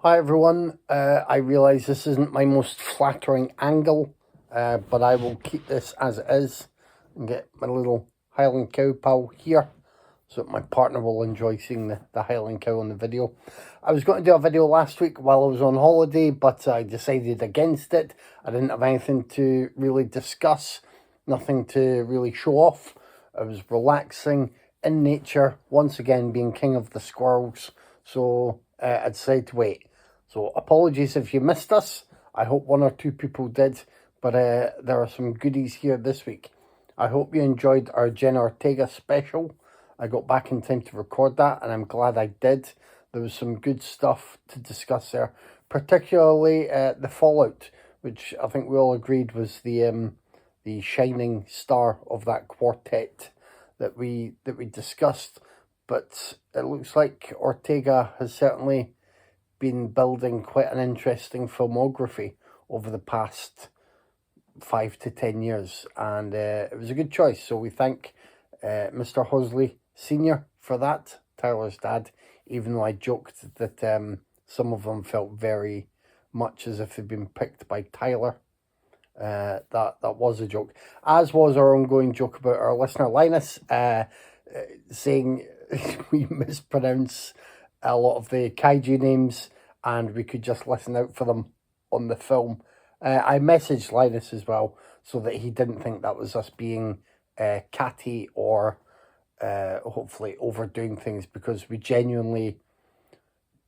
Hi everyone, I realise this isn't my most flattering angle, but I will keep this as it is and get my little Highland Cow pal here so that my partner will enjoy seeing the Highland Cow on the video. I was going to do a video last week while I was on holiday, but I decided against it. I didn't have anything to really discuss, nothing to really show off. I was relaxing in nature, once again being king of the squirrels, so I decided to wait. So apologies if you missed us. I hope one or two people did, but there are some goodies here this week. I hope you enjoyed our Jenna Ortega special. I got back in time to record that, and I'm glad I did. There was some good stuff to discuss there, particularly the Fallout, which I think we all agreed was the shining star of that quartet that we discussed. But it looks like Ortega has certainly been building quite an interesting filmography over the past 5 to 10 years, and it was a good choice. So we thank Mr. Hosley Sr. for that, Tyler's dad, even though I joked that some of them felt very much as if they'd been picked by Tyler. That was a joke, as was our ongoing joke about our listener Linus saying we mispronounce a lot of the kaiju names and we could just listen out for them on the film. I messaged Linus as well so that he didn't think that was us being catty or hopefully overdoing things, because we genuinely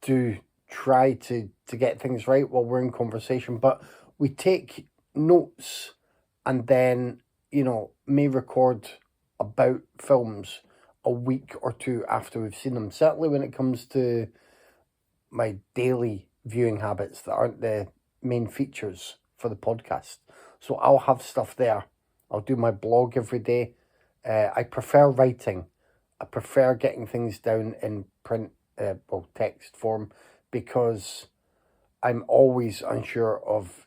do try to get things right while we're in conversation, but we take notes and then, may record about films a week or two after we've seen them. Certainly when it comes to my daily viewing habits that aren't the main features for the podcast. So I'll have stuff there. I'll do my blog every day. I prefer writing. I prefer getting things down in print, text form, because I'm always unsure of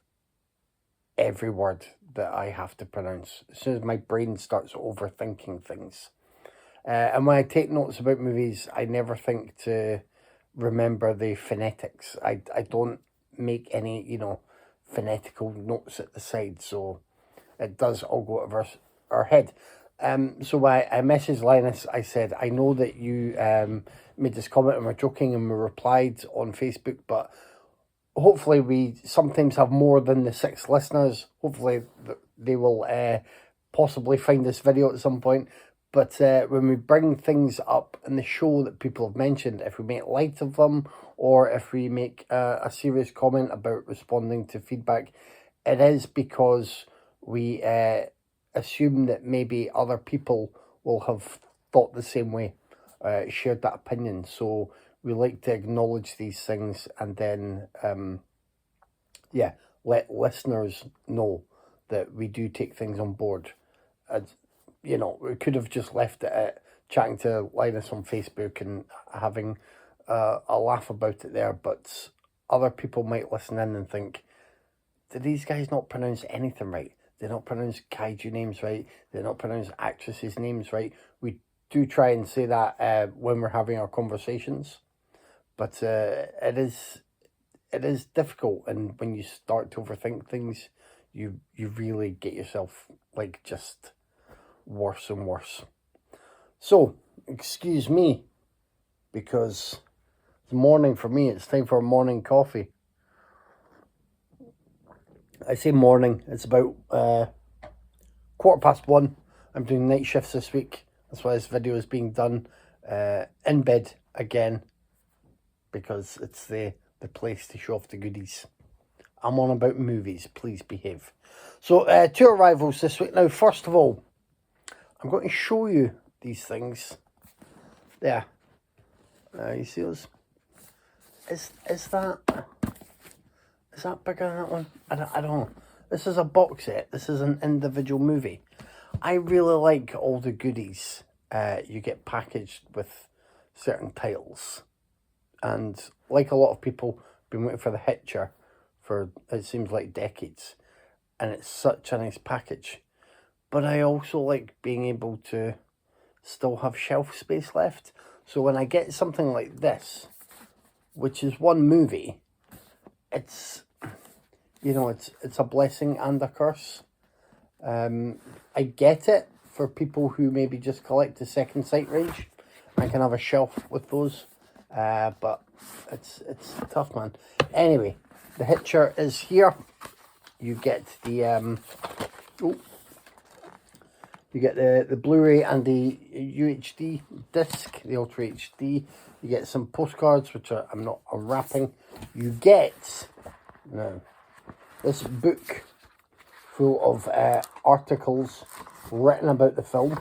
every word that I have to pronounce as soon as my brain starts overthinking things. And when I take notes about movies, I never think to remember the phonetics. I don't make any, phonetical notes at the side, so it does all go over our head. So I messaged Linus. I said, I know that you made this comment and we're joking, and we replied on Facebook, but hopefully we sometimes have more than the 6 listeners. Hopefully they will possibly find this video at some point. But when we bring things up in the show that people have mentioned, if we make light of them or if we make a serious comment about responding to feedback, it is because we assume that maybe other people will have thought the same way, shared that opinion. So we like to acknowledge these things and then, let listeners know that we do take things on board. And, we could have just left it at chatting to Linus on Facebook and having a laugh about it there, but other people might listen in and think, did these guys not pronounce anything right? They not pronounce kaiju names right? They not pronounce actresses' names right? We do try and say that when we're having our conversations, but it is difficult, and when you start to overthink things, you really get yourself just worse and worse. So, excuse me, because it's morning for me. It's time for morning coffee. I say morning, it's about 1:15. I'm doing night shifts this week. That's why this video is being done in bed again, because it's the place to show off the goodies. I'm on about movies, please behave. So, 2 arrivals this week. Now, first of all, I'm going to show you these things. There. You see those? Is that bigger than that one? I don't know. This is a box set. This is an individual movie. I really like all the goodies you get packaged with certain titles. And like a lot of people, been waiting for The Hitcher for, it seems like, decades. And it's such a nice package. But I also like being able to still have shelf space left. So when I get something like this, which is one movie, it's, you know, it's a blessing and a curse. I get it for people who maybe just collect the second sight range and can have a shelf with those, but it's tough, man. Anyway, the Hitcher is here. You get the the Blu-ray and the UHD disc, the Ultra HD. You get some postcards, which I'm not unwrapping. You get now this book full of articles written about the film.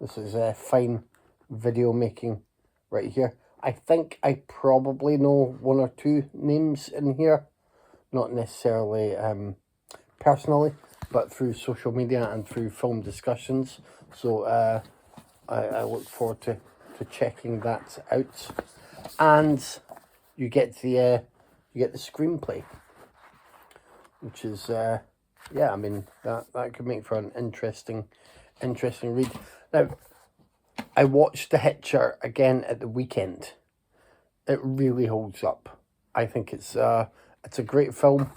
This is fine video making right here. I think I probably know one or two names in here, not necessarily personally, but through social media and through film discussions. So I look forward to checking that out. And you get the screenplay, which is yeah, I mean that could make for an interesting read. Now, I watched The Hitcher again at the weekend. It really holds up. I think it's a great film.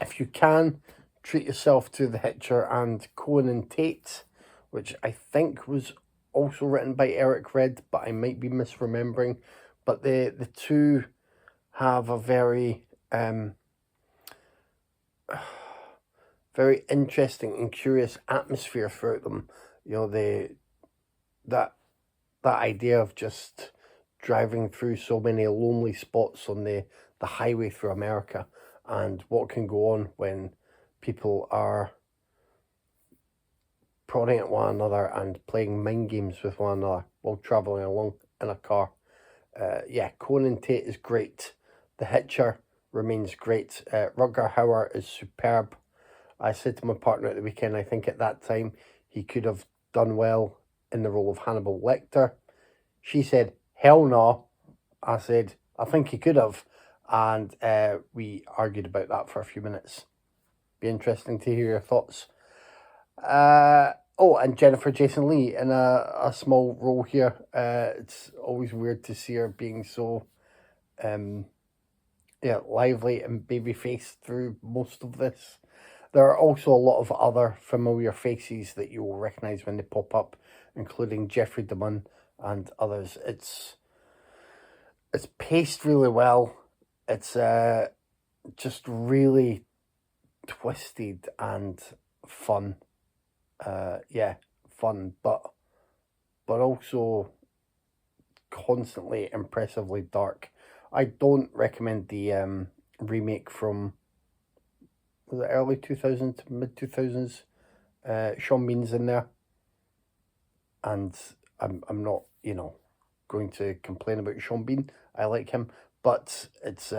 If you can, treat yourself to The Hitcher and Cohen and Tate, which I think was also written by Eric Red, but I might be misremembering. But the two have a very very interesting and curious atmosphere throughout them. You know, that idea of just driving through so many lonely spots on the highway through America, and what can go on when people are prodding at one another and playing mind games with one another while travelling along in a car. Yeah, Cohen and Tate is great. The Hitcher remains great. Rutger Hauer is superb. I said to my partner at the weekend, I think at that time he could have done well in the role of Hannibal Lecter. She said, hell no. I said, I think he could have. And we argued about that for a few minutes. Be interesting to hear your thoughts. Oh, and Jennifer Jason Leigh in a small role here. It's always weird to see her being so yeah, lively and baby-faced through most of this. There are also a lot of other familiar faces that you will recognise when they pop up, including Jeffrey DeMunn and others. It's paced really well. It's just really twisted and fun. Yeah, fun, but also constantly impressively dark. I don't recommend the remake from, was it early 2000s to mid 2000s? Sean Bean's in there, and I'm not, you know, going to complain about Sean Bean. I like him, but it's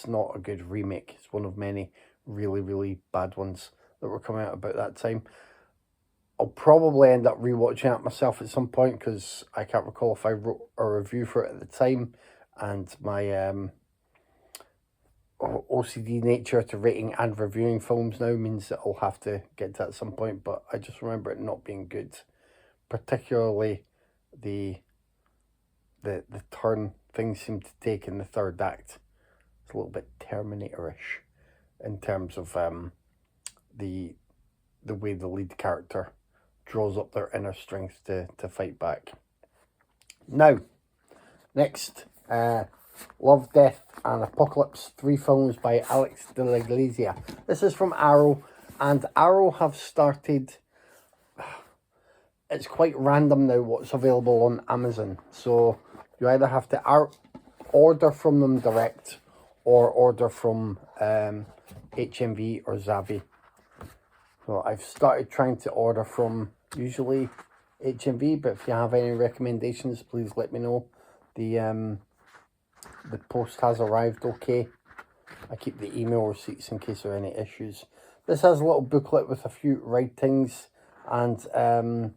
not a good remake. It's one of many really bad ones that were coming out about that time. I'll probably end up rewatching it myself at some point, because I can't recall if I wrote a review for it at the time, and my OCD nature to rating and reviewing films now means that I'll have to get to it at some point. But I just remember it not being good, particularly the turn things seem to take in the third act. It's a little bit Terminator-ish in terms of the way the lead character draws up their inner strength to fight back. Now, next, Love, Death and Apocalypse, 3 films by Alex de la Iglesia. This is from Arrow, and Arrow have started, it's quite random now what's available on Amazon, so you either have to order from them direct or order from HMV or Zavvi. So I've started trying to order from usually HMV, but if you have any recommendations, please let me know. The post has arrived okay. I keep the email receipts in case there are any issues. This has a little booklet with a few writings, and one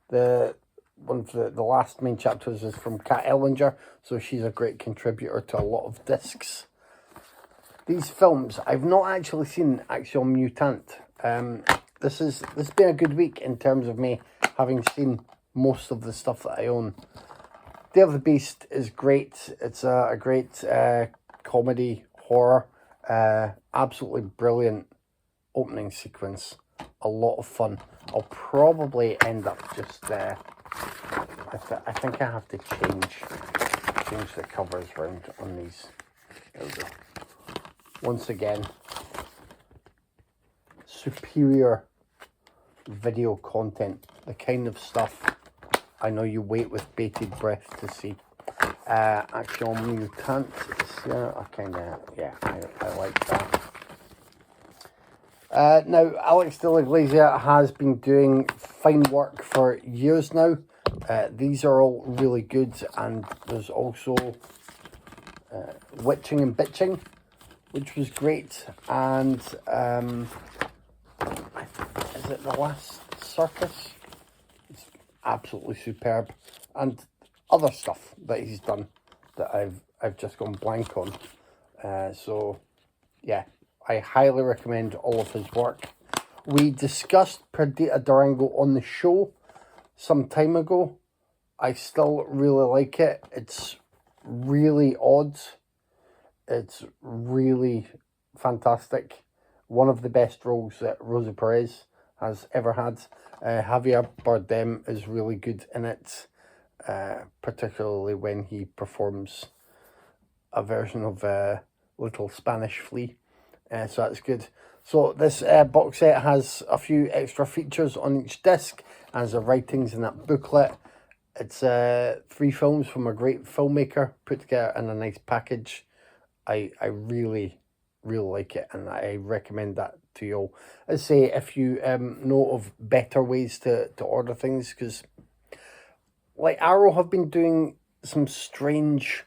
of the last main chapters is from Kat Ellinger, so she's a great contributor to a lot of discs. These films, I've not actually seen Action Mutant. This has been a good week in terms of me having seen most of the stuff that I own. Day of the Beast is great. It's a great comedy horror. Absolutely brilliant opening sequence. A lot of fun. I'll probably end up just I think I have to change the covers around on these. There we go. Once again, superior video content, the kind of stuff I know you wait with bated breath to see. Actually, on Mutants, I like that. Now, Alex de la Iglesia has been doing fine work for years now. These are all really good, and there's also Witching and Bitching, which was great, and is it The Last Circus? It's absolutely superb, and other stuff that he's done that I've just gone blank on. So yeah, I highly recommend all of his work. We discussed Perdita Durango on the show some time ago. I still really like it. It's really odd. It's really fantastic. One of the best roles that Rosa Perez has ever had. Javier Bardem is really good in it, particularly when he performs a version of Little Spanish Flea. So that's good. So this box set has a few extra features on each disc, as the writings in that booklet. It's 3 films from a great filmmaker put together in a nice package. I really like it, and I recommend that to you all. I say, if you know of better ways to order things, because like Arrow have been doing some strange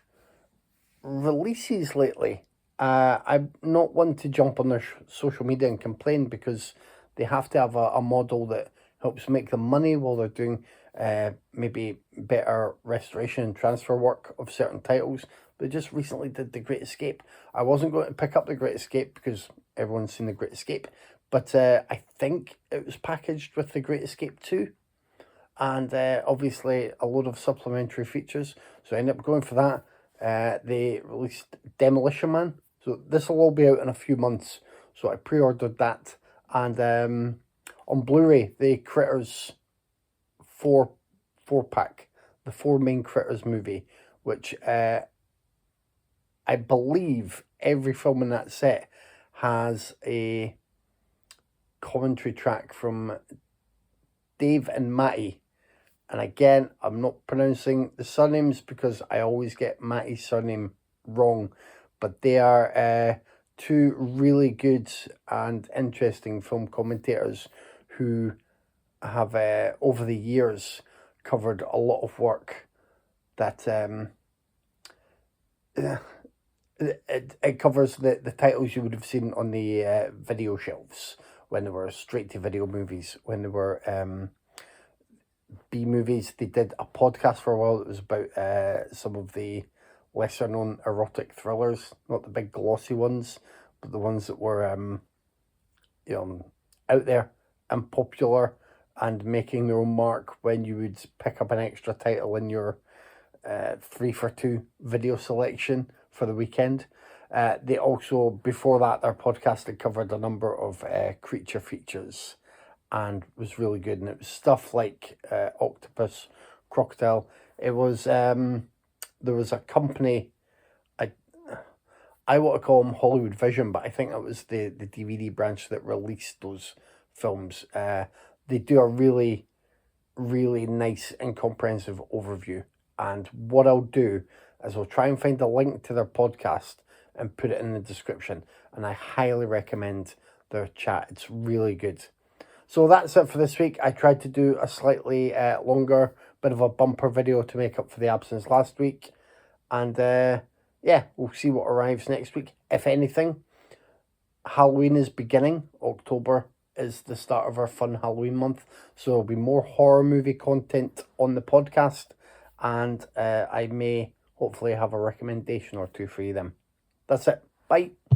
releases lately. I'm not one to jump on their social media and complain, because they have to have a model that helps make them money while they're doing maybe better restoration and transfer work of certain titles. They just recently did The Great Escape. I wasn't going to pick up The Great Escape because everyone's seen The Great Escape, but I think it was packaged with The Great Escape 2, and obviously a load of supplementary features, so I ended up going for that. They released Demolition Man, so this will all be out in a few months, so I pre-ordered that. And on Blu-ray, the Critters 4-pack, the 4 Main Critters movie, which I believe every film in that set has a commentary track from Dave and Matty. And again, I'm not pronouncing the surnames because I always get Matty's surname wrong, but they are 2 really good and interesting film commentators who have over the years covered a lot of work that it covers the titles you would have seen on the video shelves when they were straight to video movies, when they were B movies. They did a podcast for a while that was about some of the lesser known erotic thrillers, not the big glossy ones, but the ones that were out there and popular and making their own mark when you would pick up an extra title in your 3 for 2 video selection for the weekend. They also, before that, their podcast had covered a number of creature features and was really good. And it was stuff like Octopus, Crocodile. It was, there was a company, I want to call them Hollywood Vision, but I think that was the DVD branch that released those films. They do a really, really nice and comprehensive overview. And what I'll do is I'll try and find a link to their podcast and put it in the description. And I highly recommend their chat. It's really good. So that's it for this week. I tried to do a slightly longer bit of a bumper video to make up for the absence last week. And yeah, we'll see what arrives next week. If anything, Halloween is beginning. October is the start of our fun Halloween month. So there'll be more horror movie content on the podcast. And I may hopefully have a recommendation or 2 for you then. That's it. Bye.